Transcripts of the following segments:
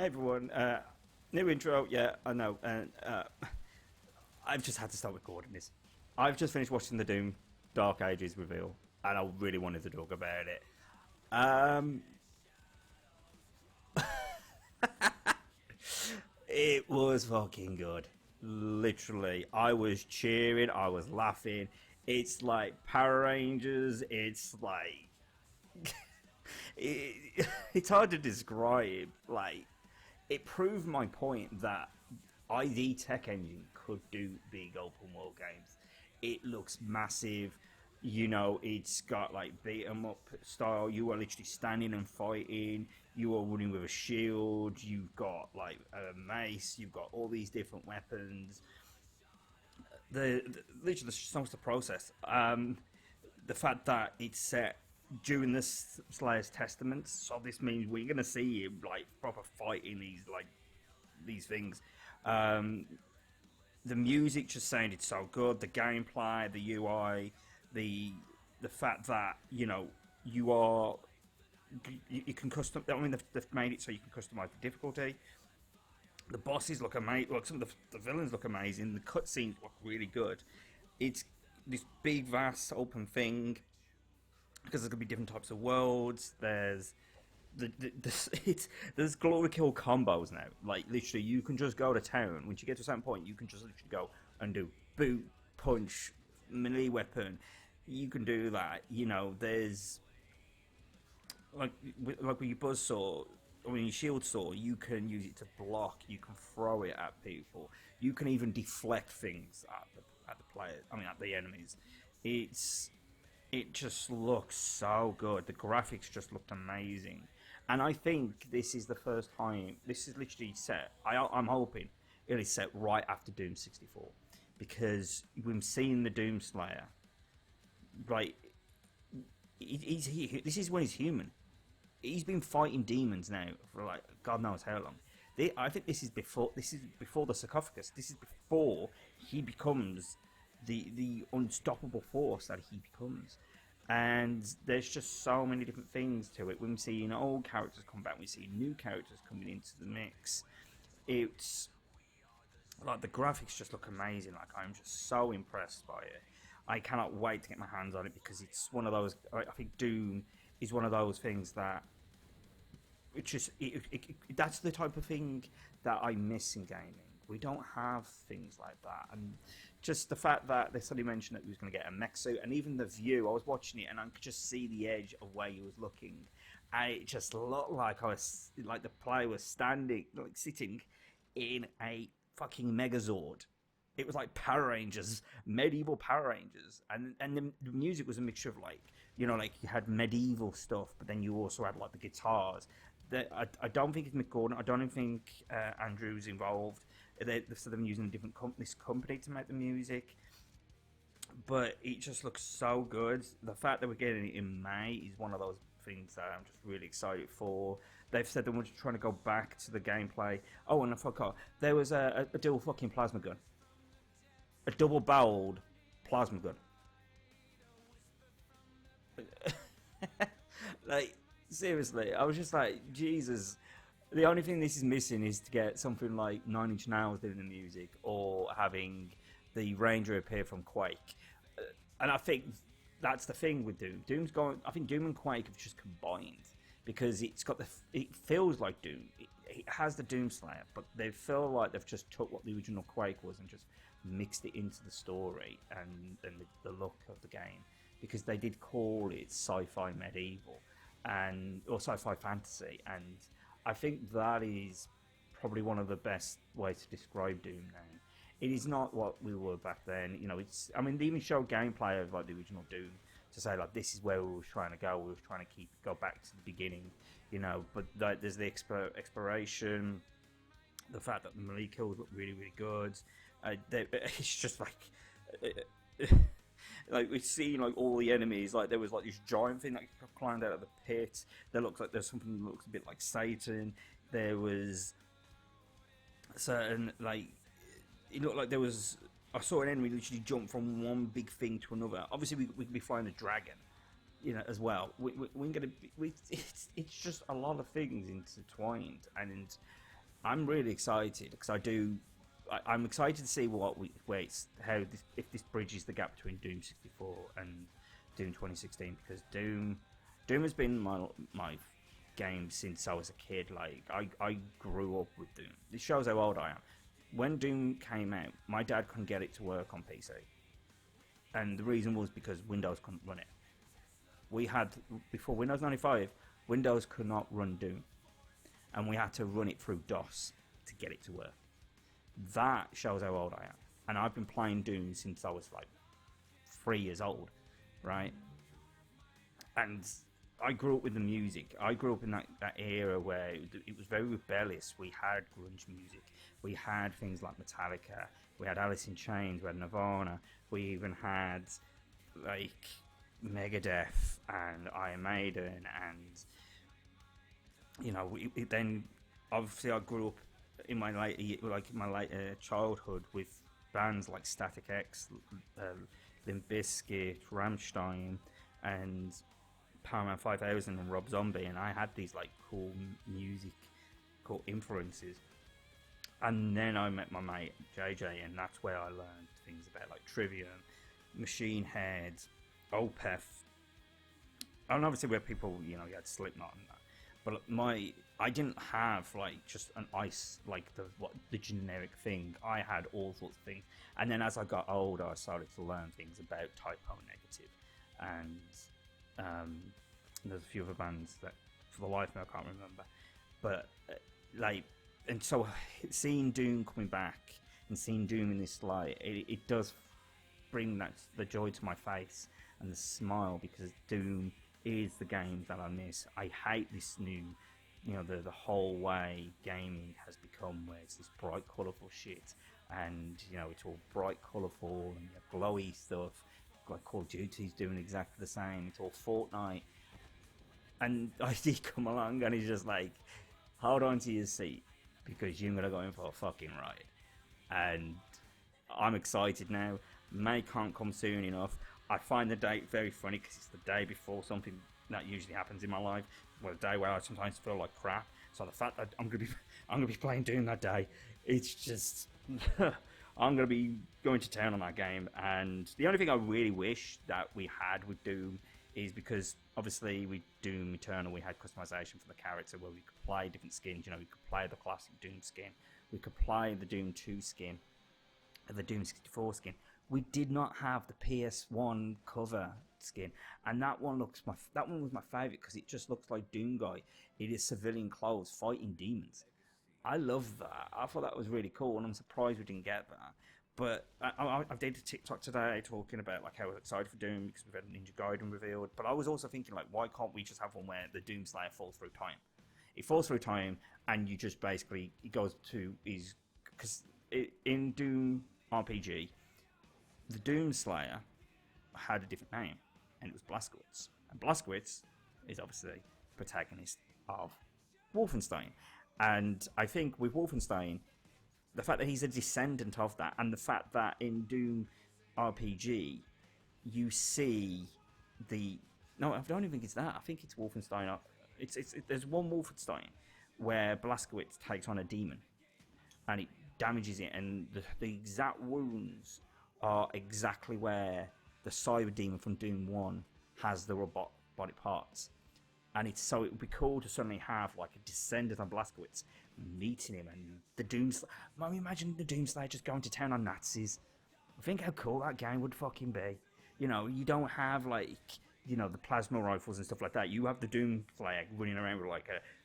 Hey everyone, new intro, yeah, I know, and I've just had to start recording this. I've just finished watching the Doom Dark Ages reveal, and I really wanted to talk about it. Um, it was fucking good. Literally, I was cheering, I was laughing. It's like Power Rangers, it's like. It's hard to describe. Like, it proved my point that ID Tech Engine could do big open world games. It looks massive. You know, it's got like beat 'em up style. You are literally standing and fighting. You are running with a shield. You've got like a mace. You've got all these different weapons. Literally so much to process. The fact that it's set during this Slayer's Testaments, so this means we're gonna see him like proper fighting these things. Um, the music just sounded so good. The gameplay, the UI, the fact that you can custom. I mean, they've made it so you can customize the difficulty. The bosses look amazing. Like some of the villains look amazing. The cutscenes look really good. It's this big, vast, open thing because there's gonna be different types of worlds. There's glory kill combos now. Like literally, you can just go to town. Once you get to a certain point, you can just literally go and do boot, punch, melee weapon. You can do that. You know, there's like with your buzzsaw. Or when your shield saw, you can use it to block. You can throw it at people. You can even deflect things at the players. I mean, at the enemies. It just looks so good. The graphics just looked amazing, and I think this is the first time. This is literally set. I'm hoping it is set right after Doom 64, because we've seen the Doom Slayer. Right, this is when he's human. He's been fighting demons now for like God knows how long. I think this is before. This is before the sarcophagus. This is before he becomes the unstoppable force that he becomes. And there's just so many different things to it. We've seen old characters come back. We see new characters coming into the mix. It's like the graphics just look amazing. Like I'm just so impressed by it. I cannot wait to get my hands on it because it's one of those. I think Doom is one of those things that that's the type of thing that I miss in gaming. We don't have things like that, and just the fact that they suddenly mentioned that he was going to get a mech suit, and even the view. I was watching it, and I could just see the edge of where he was looking, and it just looked like the player was standing, like sitting in a fucking Megazord. It was like Power Rangers, medieval Power Rangers, and the music was a mixture of like like you had medieval stuff, but then you also had like the guitars. I don't think it's Mick Gordon. I don't even think Andrew's involved. They've said they're using a different this company to make the music, but it just looks so good. The fact that we're getting it in May is one of those things that I'm just really excited for. They've said they were trying to go back to the gameplay. Oh, and I forgot there was a dual fucking plasma gun. A double-barreled plasma gun. Like, seriously, I was just like, Jesus. The only thing this is missing is to get something like 9 Inch Nails doing the music, or having the Ranger appear from Quake. And I think that's the thing with Doom. I think Doom and Quake have just combined, because it feels like Doom. It has the Doom Slayer, but they feel like they've just took what the original Quake was and just mixed it into the story and the look of the game, because they did call it sci-fi medieval or sci-fi fantasy, and I think that is probably one of the best ways to describe Doom now. It is not what we were back then. They even showed gameplay of like the original Doom to say like this is where we were trying to go. We were trying to go back to the beginning, but there's the exploration, the fact that the melee kills look really, really good. It's just like like we've seen like all the enemies. Like there was like this giant thing that climbed out of the pit. There looks like there's something that looks a bit like Satan. There was certain like it looked like there was. I saw an enemy literally jump from one big thing to another. Obviously, we could be flying a dragon, as well. We're gonna. It's just a lot of things intertwined, and I'm really excited because I'm excited to see if this bridges the gap between Doom 64 and Doom 2016 because Doom has been my game since I was a kid. Like I grew up with Doom. This shows how old I am. When Doom came out, my dad couldn't get it to work on PC, and the reason was because Windows couldn't run it. We had before Windows 95, Windows could not run Doom, and we had to run it through DOS to get it to work. That shows how old I am, and I've been playing Doom since I was like 3 years old, right? And I grew up with the music. I grew up in that era where it was very rebellious. We had grunge music. We had things like Metallica. We had Alice in Chains. We had Nirvana. We even had like Megadeth and Iron Maiden. And then obviously I grew up in my later childhood with bands like Static X, Limp Bizkit, Rammstein, and Powerman 5000 and Rob Zombie, and I had these like cool influences. And then I met my mate JJ, and that's where I learned things about like Trivium, Machine Head, Opeth, and obviously where people you had Slipknot and that. But I didn't have like just an ice like the generic thing. I had all sorts of things, and then as I got older, I started to learn things about Type O Negative, and there's a few other bands that for the life of me I can't remember, but and so seeing Doom coming back and seeing Doom in this light, it does bring the joy to my face and the smile, because Doom is the game that I miss. I hate this new, the whole way gaming has become, where it's this bright colourful shit, and it's all bright colourful and glowy stuff. Like Call of Duty's doing exactly the same. It's all Fortnite, and I did come along, and he's just like, hold on to your seat because you're gonna go in for a fucking ride. And I'm excited now. May can't come soon enough. I find the date very funny because it's the day before something that usually happens in my life. Well, a day where I sometimes feel like crap. So the fact that I'm gonna be playing Doom that day, it's just I'm gonna be going to town on that game. And the only thing I really wish that we had with Doom is, because obviously with Doom Eternal we had customization for the character where we could play different skins. We could play the classic Doom skin, we could play the Doom 2 skin, the Doom 64 skin. We did not have the PS1 cover skin, and that one was my favorite because it just looks like Doom Guy in his civilian clothes fighting demons. I love that. I thought that was really cool, and I'm surprised we didn't get that. But I did a TikTok today talking about like how we're excited for Doom because we've had Ninja Gaiden revealed. But I was also thinking, like, why can't we just have one where the Doom Slayer falls through time? It falls through time, and you just basically it goes to his, because in Doom RPG, the Doom Slayer had a different name, and it was Blazkowicz. And Blazkowicz is obviously protagonist of Wolfenstein. And I think with Wolfenstein, the fact that he's a descendant of that, and the fact that in Doom RPG, you see no, I don't even think it's that. I think it's Wolfenstein. There's one Wolfenstein where Blazkowicz takes on a demon, and it damages it, and the exact wounds are exactly where the cyber demon from Doom 1 has the robot body parts. And it would be cool to suddenly have like a descendant of Blazkowicz meeting him, and the imagine the Doom Slayer just going to town on Nazis. Think how cool that game would fucking be. You don't have like the plasma rifles and stuff like that. You have the Doom Slayer running around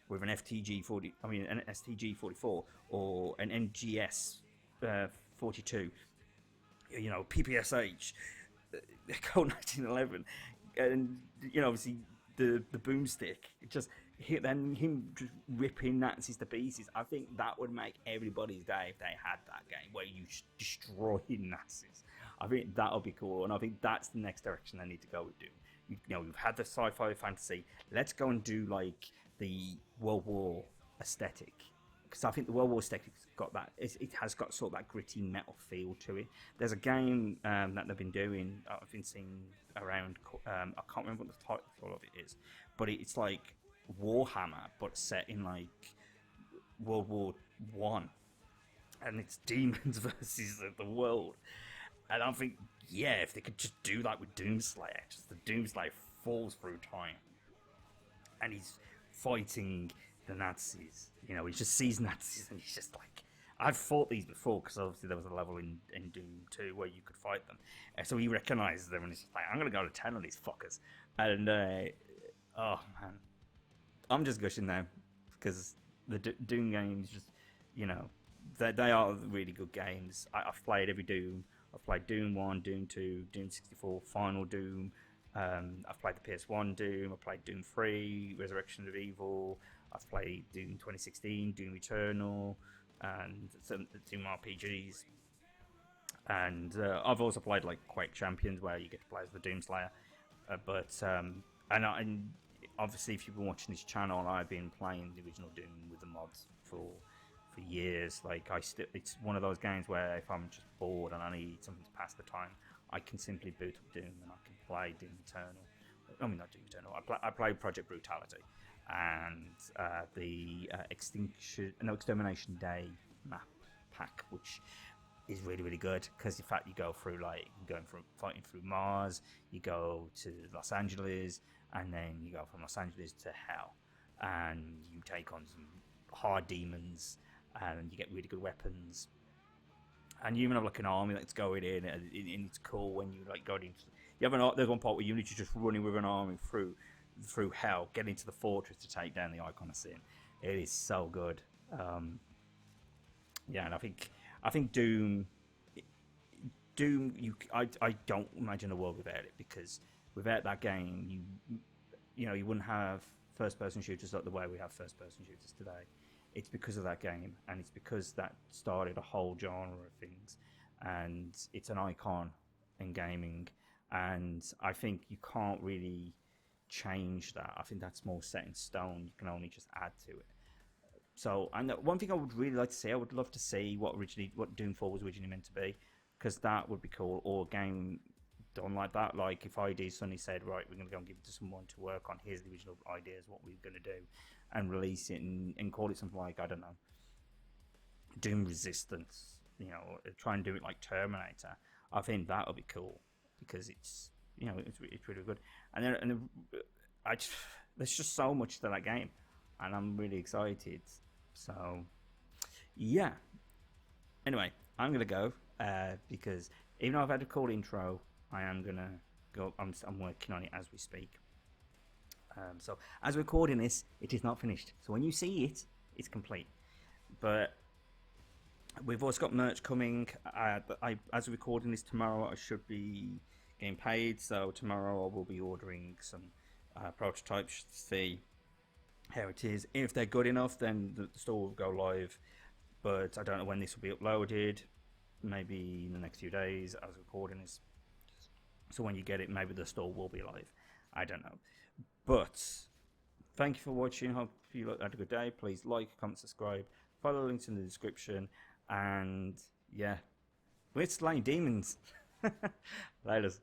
with an an STG 44 or an NGS 42. PPSH, Colt 1911, and obviously the boomstick. Then him just ripping Nazis to pieces. I think that would make everybody's day if they had that game where you destroy Nazis. I think that would be cool, and I think that's the next direction they need to go with Doom. We've had the sci-fi fantasy. Let's go and do like the World War aesthetic, because I think the World War aesthetic's got that. It has got sort of that gritty metal feel to it. There's a game that they've been doing. I've been seeing around. I can't remember what the title of it is, but it's like Warhammer, but set in like World War one, and it's demons versus the world. And I think, yeah, if they could just do that with Doomslayer, just the Doomslayer falls through time, and he's fighting the Nazis. You know, he just sees Nazis, and he's just like, I've fought these before, because obviously there was a level in Doom 2 where you could fight them. So he recognises them, and he's just like, I'm going to go to 10 on these fuckers. And, oh, man. I'm just gushing now, because the Doom games just, you know, they are really good games. I've played every Doom. I've played Doom 1, Doom 2, Doom 64, Final Doom. I've played the PS1 Doom. I've played Doom 3, Resurrection of Evil. I've played Doom 2016, Doom Eternal, and some Doom RPGs. And I've also played like Quake Champions, where you get to play as the Doomslayer. And obviously, if you've been watching this channel, I've been playing the original Doom with the mods for years. Like it's one of those games where if I'm just bored and I need something to pass the time, I can simply boot up Doom and I can play Doom Eternal. I mean, not Doom Eternal. I play Project Brutality and the Extermination Day map pack, which is really, really good, because in fact you go through, like, going from fighting through Mars, you go to Los Angeles, and then you go from Los Angeles to hell, and you take on some hard demons, and you get really good weapons, and you even have like an army that's going in, and it's cool when you like go into. You have there's one part where you need to just running with an army through hell, get into the fortress to take down the Icon of Sin. It is so good. Yeah, and I think Doom. I don't imagine a world without it, because without that game, you wouldn't have first-person shooters like the way we have first-person shooters today. It's because of that game, and it's because that started a whole genre of things, and it's an icon in gaming, and I think you can't really change that. I think that's more set in stone. You can only just add to it. So, and one thing I would really like to see, I would love to see what Doom 4 was originally meant to be, because that would be cool. Or a game done like that, like if ID suddenly said, right, we're going to go and give it to someone to work on, here's the original ideas, what we're going to do, and release it and call it something like, I don't know, Doom Resistance, try and do it like Terminator. I think that would be cool, because it's really good. And there's just so much to that game, and I'm really excited. So, yeah. Anyway, I'm going to go, because even though I've had a cool intro, I am going to go. I'm working on it as we speak. So, as we're recording this, it is not finished. So, when you see it, it's complete. But we've also got merch coming. As we're recording this tomorrow, I should be getting paid. So, tomorrow I will be ordering some prototypes to see how it is. If they're good enough, then the store will go live, but I don't know when this will be uploaded. Maybe in the next few days as recording this. So when you get it, maybe the store will be live. I don't know. But thank you for watching. Hope you had a good day. Please like, comment, subscribe. Follow the links in the description. And yeah, we're slaying demons. Laters.